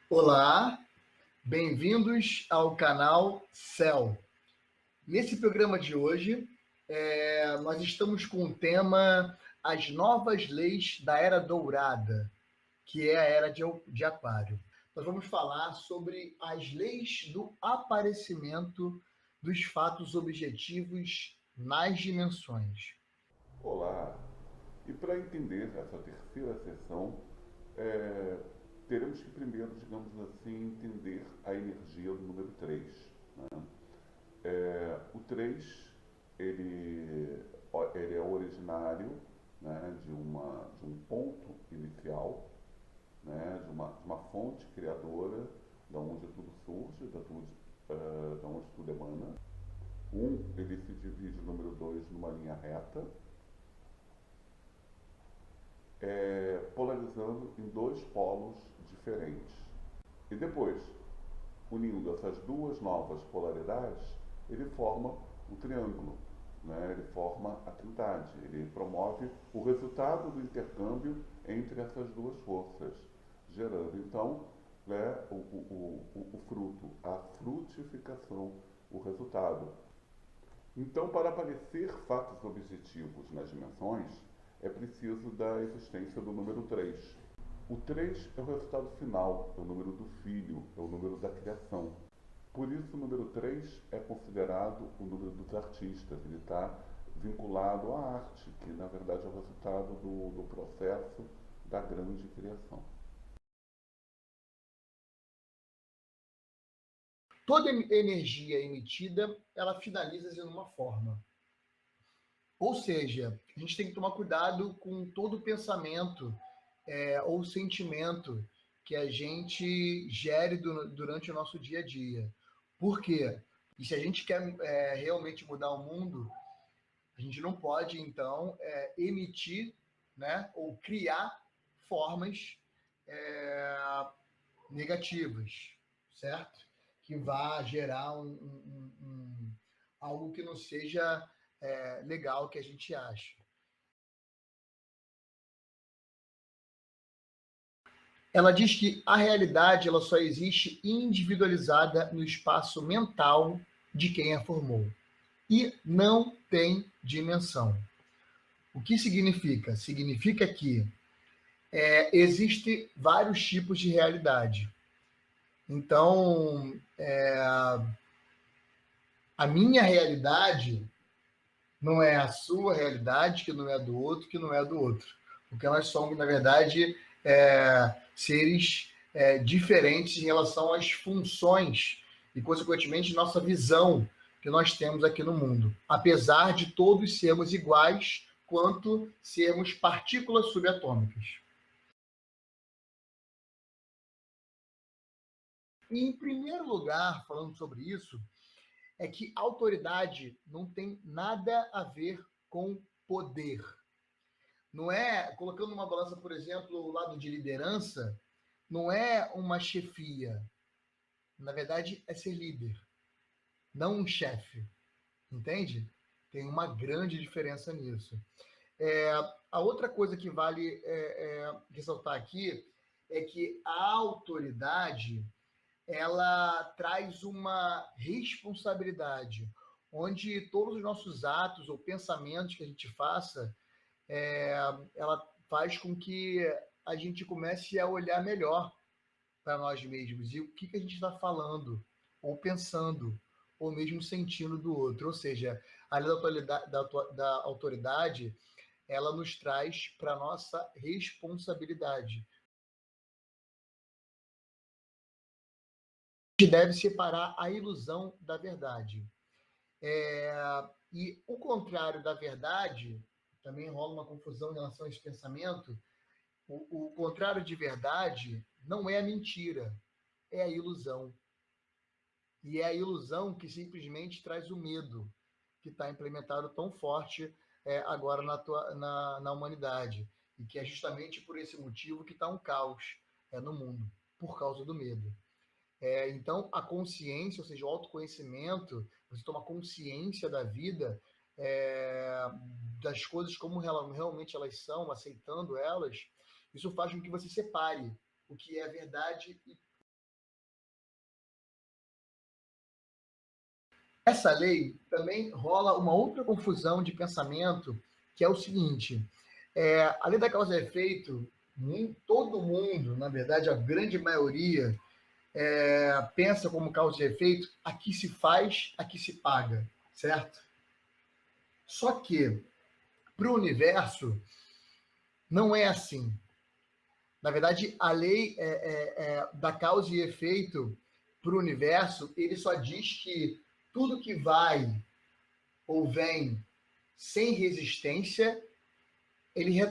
Olá, bem-vindos ao canal Céu. Nesse programa de hoje, nós estamos com o tema As Novas Leis da Era Dourada, que é a Era de Aquário. Nós vamos falar sobre as leis do aparecimento dos fatos objetivos nas dimensões. Olá! E para entender essa terceira sessão, teremos que primeiro, digamos assim, entender a energia do número 3. Né? O 3 ele é originário, né, de um ponto inicial, né, de uma fonte criadora, da onde tudo surge, da onde tudo emana. Ele se divide, o número 2, numa linha reta, polarizando em dois polos diferentes. E depois, unindo essas duas novas polaridades, ele forma o triângulo, né? Ele forma a trindade, ele promove o resultado do intercâmbio entre essas duas forças, gerando então, né, o fruto, a frutificação, o resultado. Então, para aparecer fatos objetivos nas dimensões, é preciso da existência do número 3. O 3 é o resultado final, é o número do filho, é o número da criação. Por isso, o número 3 é considerado o número dos artistas. Ele está vinculado à arte, que na verdade é o resultado do processo da grande criação. Toda energia emitida, ela finaliza de uma forma. Ou seja, a gente tem que tomar cuidado com todo pensamento ou sentimento que a gente gere durante o nosso dia a dia. Por quê? E se a gente quer realmente mudar o mundo, a gente não pode, então, emitir, né, ou criar formas negativas, certo? Que vá gerar algo que não seja legal que a gente acha. Ela diz que a realidade ela só existe individualizada no espaço mental de quem a formou e não tem dimensão. O que significa? Significa que existem vários tipos de realidade. Então, a minha realidade não é a sua realidade, que não é a do outro, que não é a do outro. Porque nós somos, na verdade, seres diferentes em relação às funções e, consequentemente, nossa visão que nós temos aqui no mundo. Apesar de todos sermos iguais quanto sermos partículas subatômicas. E, em primeiro lugar, falando sobre isso, é que autoridade não tem nada a ver com poder. Não é, colocando uma balança, por exemplo, o lado de liderança, não é uma chefia. Na verdade, é ser líder, não um chefe. Entende? Tem uma grande diferença nisso. A outra coisa que vale ressaltar aqui é que a autoridade ela traz uma responsabilidade, onde todos os nossos atos ou pensamentos que a gente faça, ela faz com que a gente comece a olhar melhor para nós mesmos e o que a gente está falando, ou pensando, ou mesmo sentindo do outro. Ou seja, a lei da autoridade ela nos traz para a nossa responsabilidade. A gente deve separar a ilusão da verdade. E o contrário da verdade, também rola uma confusão em relação a esse pensamento, o contrário de verdade não é a mentira, é a ilusão. E é a ilusão que simplesmente traz o medo, que está implementado tão forte agora na humanidade. E que é justamente por esse motivo que está um caos no mundo, por causa do medo. Então, a consciência, ou seja, o autoconhecimento, você toma consciência da vida, das coisas como realmente elas são, aceitando elas, isso faz com que você separe o que é verdade Essa lei também rola uma outra confusão de pensamento, que é o seguinte, a lei da causa e efeito, todo mundo, na verdade, a grande maioria, pensa como causa e efeito, aqui se faz, aqui se paga, certo? Só que, para o universo, não é assim. Na verdade, a lei da causa e efeito para o universo, ele só diz que tudo que vai ou vem sem resistência,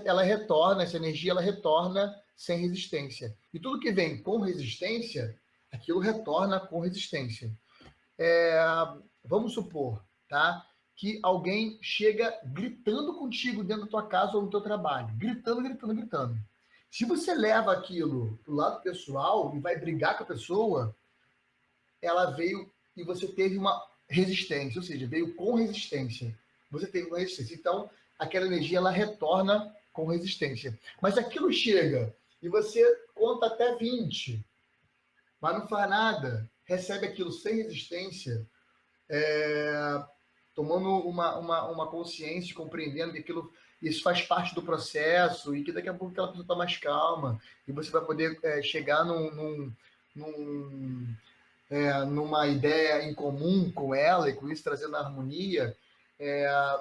ela retorna, essa energia ela retorna sem resistência. E tudo que vem com resistência, aquilo retorna com resistência. Vamos supor, tá? Que alguém chega gritando contigo dentro da tua casa ou no teu trabalho. Gritando, gritando, gritando. Se você leva aquilo pro lado pessoal e vai brigar com a pessoa, ela veio e você teve uma resistência, ou seja, veio com resistência. Você teve uma resistência. Então, aquela energia ela retorna com resistência. Mas aquilo chega e você conta até 20, mas não faz nada, recebe aquilo sem resistência, tomando uma consciência, compreendendo que isso faz parte do processo e que daqui a pouco aquela pessoa está mais calma e você vai poder chegar numa ideia em comum com ela e com isso trazendo harmonia,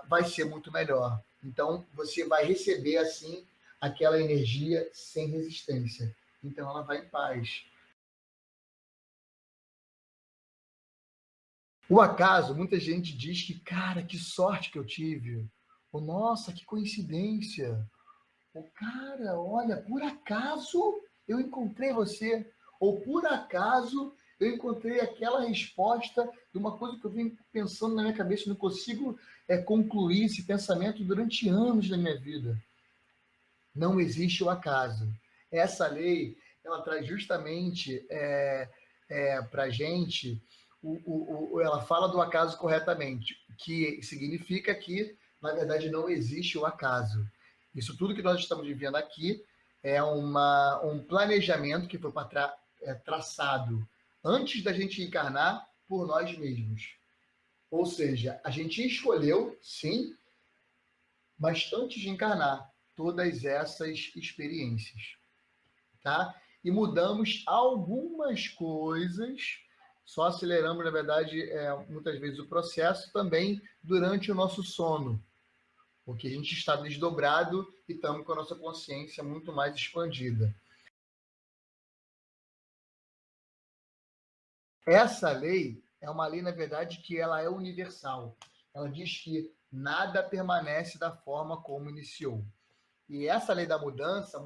vai ser muito melhor. Então, você vai receber, assim, aquela energia sem resistência. Então, ela vai em paz. O acaso, muita gente diz que, cara, que sorte que eu tive. Ou, nossa, que coincidência. Ou, cara, olha, por acaso eu encontrei você. Ou, por acaso eu encontrei aquela resposta de uma coisa que eu vim pensando na minha cabeça e não consigo concluir esse pensamento durante anos da minha vida. Não existe o acaso. Essa lei, ela traz justamente para a gente, ela fala do acaso corretamente, que significa que, na verdade, não existe o acaso. Isso tudo que nós estamos vivendo aqui é um planejamento que foi traçado antes da gente encarnar por nós mesmos. Ou seja, a gente escolheu, sim, mas antes de encarnar, todas essas experiências, tá? E mudamos algumas coisas, só aceleramos, na verdade, muitas vezes o processo também durante o nosso sono, porque a gente está desdobrado e estamos com a nossa consciência muito mais expandida. Essa lei é uma lei, na verdade, que ela é universal. Ela diz que nada permanece da forma como iniciou. E essa lei da mudança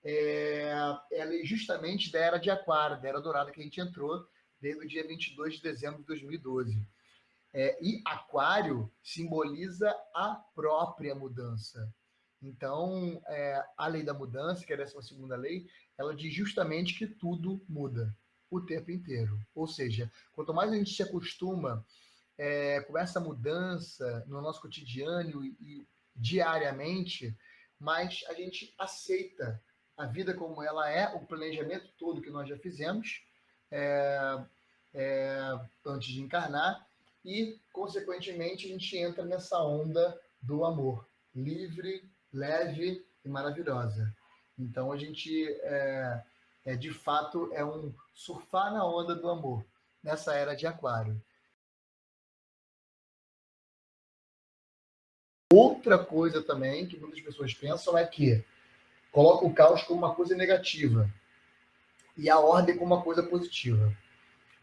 ela é justamente da Era de Aquário, da Era Dourada que a gente entrou desde o dia 22 de dezembro de 2012. E Aquário simboliza a própria mudança. Então, a lei da mudança, que é a 12ª lei, ela diz justamente que tudo muda o tempo inteiro. Ou seja, quanto mais a gente se acostuma com essa mudança no nosso cotidiano e diariamente, mais a gente aceita a vida como ela é, o planejamento todo que nós já fizemos antes de encarnar, e, consequentemente, a gente entra nessa onda do amor, livre, leve e maravilhosa. Então, a gente, de fato, surfar na onda do amor, nessa era de Aquário. Outra coisa também que muitas pessoas pensam é que coloca o caos como uma coisa negativa e a ordem como uma coisa positiva.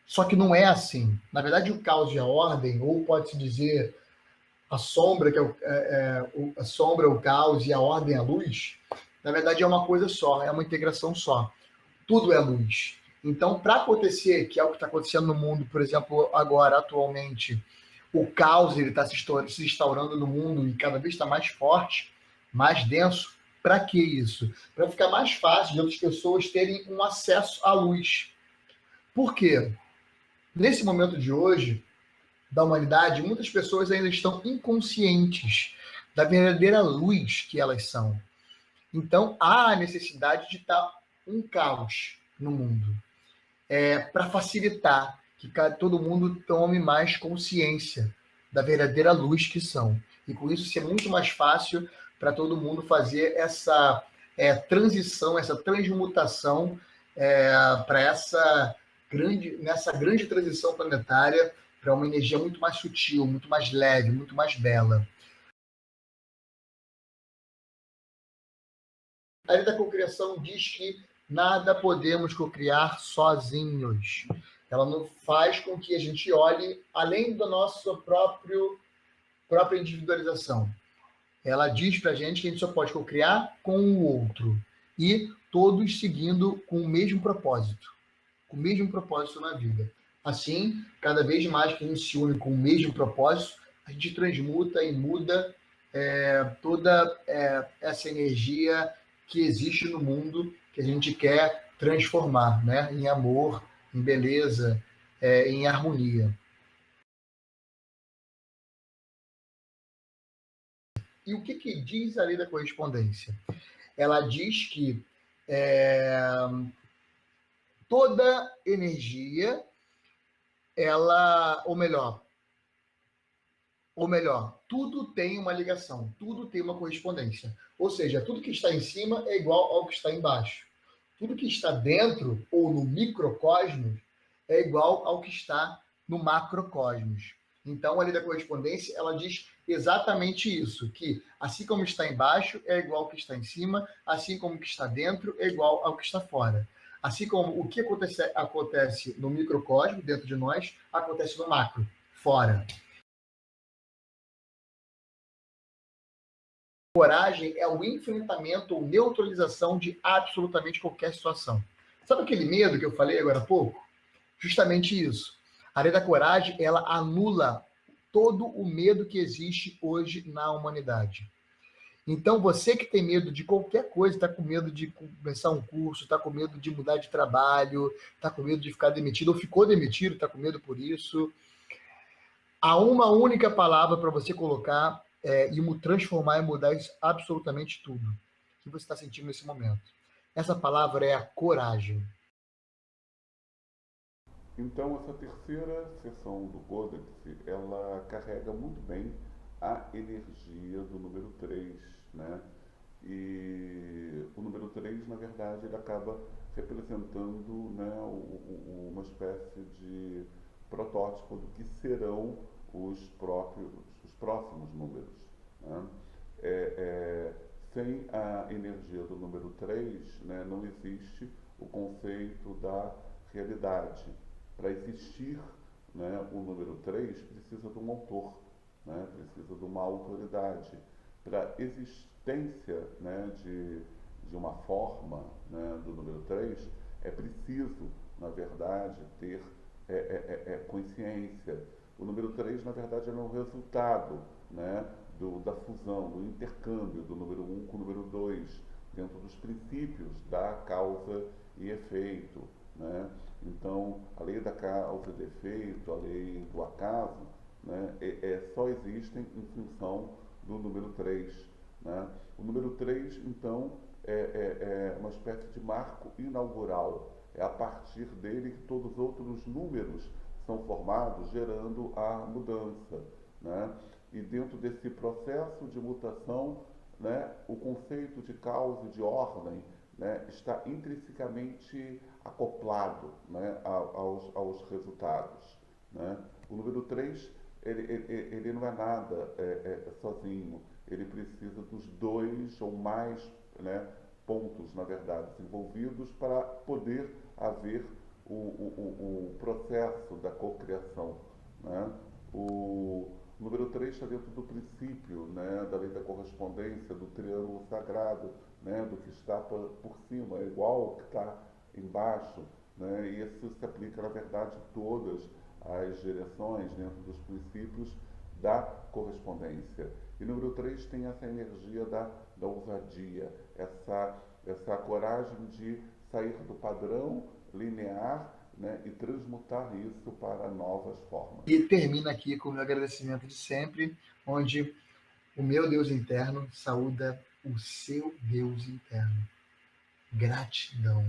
Só que não é assim. Na verdade, o caos e a ordem, ou pode-se dizer a sombra, que a sombra, o caos, e a ordem, a luz, na verdade é uma coisa só, é uma integração só. Tudo é luz. Então, para acontecer, que é o que está acontecendo no mundo, por exemplo, agora, atualmente, o caos está se instaurando no mundo e cada vez está mais forte, mais denso. Para que isso? Para ficar mais fácil de outras pessoas terem um acesso à luz. Por quê? Nesse momento de hoje, da humanidade, muitas pessoas ainda estão inconscientes da verdadeira luz que elas são. Então, há a necessidade de estar um caos no mundo, para facilitar. que todo mundo tome mais consciência da verdadeira luz que são. E com isso ser muito mais fácil para todo mundo fazer essa transição, essa transmutação para nessa grande transição planetária para uma energia muito mais sutil, muito mais leve, muito mais bela. A lei da cocriação diz que nada podemos cocriar sozinhos. Ela não faz com que a gente olhe além da nossa própria individualização. Ela diz para a gente que a gente só pode cocriar com o outro. E todos seguindo com o mesmo propósito. Com o mesmo propósito na vida. Assim, cada vez mais que a gente se une com o mesmo propósito, a gente transmuta e muda toda essa energia que existe no mundo que a gente quer transformar, né? Em amor, em beleza, em harmonia. E o que diz a lei da correspondência? Ela diz que toda energia, ou melhor, tudo tem uma ligação, tudo tem uma correspondência. Ou seja, tudo que está em cima é igual ao que está embaixo. Tudo que está dentro ou no microcosmos é igual ao que está no macrocosmos. Então, a lei da correspondência, ela diz exatamente isso, que assim como está embaixo é igual ao que está em cima, assim como o que está dentro é igual ao que está fora. Assim como o que acontece no microcosmo, dentro de nós, acontece no macro, fora. Coragem é o enfrentamento ou neutralização de absolutamente qualquer situação. Sabe aquele medo que eu falei agora há pouco? Justamente isso. A lei da coragem, ela anula todo o medo que existe hoje na humanidade. Então, você que tem medo de qualquer coisa, está com medo de começar um curso, está com medo de mudar de trabalho, está com medo de ficar demitido, ou ficou demitido, está com medo por isso, há uma única palavra para você colocar e transformar e mudar isso, absolutamente tudo que você está sentindo nesse momento. Essa palavra é a coragem. Então, essa terceira sessão do Codex, ela carrega muito bem a energia do número 3, né? E o número 3, na verdade, ele acaba representando, né, uma espécie de protótipo do que serão os próximos números, né? Sem a energia do número 3, né, não existe o conceito da realidade. Para existir, né, o número 3, precisa de um autor, né, precisa de uma autoridade. Para a existência, né, de uma forma, né, do número 3, é preciso, na verdade, ter consciência. O número 3, na verdade, é um resultado, né, da fusão, do intercâmbio do número 1 com o número 2, dentro dos princípios da causa e efeito, né? Então, a lei da causa e do efeito, a lei do acaso, né, só existem em função do número 3. Né? O número 3, então, é uma espécie de marco inaugural. É a partir dele que todos os outros números são formados, gerando a mudança. Né? E dentro desse processo de mutação, né, o conceito de causa e de ordem, né, está intrinsecamente acoplado, né, aos resultados. Né? O número 3, ele não é nada sozinho, ele precisa dos dois ou mais, né, pontos, na verdade, envolvidos para poder haver o processo da cocriação. Né? O número 3 está dentro do princípio, né, da lei da correspondência, do triângulo sagrado, né, do que está por cima, é igual ao que está embaixo. Né, e isso se aplica, na verdade, a todas as direções dentro dos princípios da correspondência. E o número 3 tem essa energia da ousadia, essa coragem de sair do padrão linear, né, e transmutar isso para novas formas. E termina aqui com o meu agradecimento de sempre, onde o meu Deus interno saúda o seu Deus interno. Gratidão.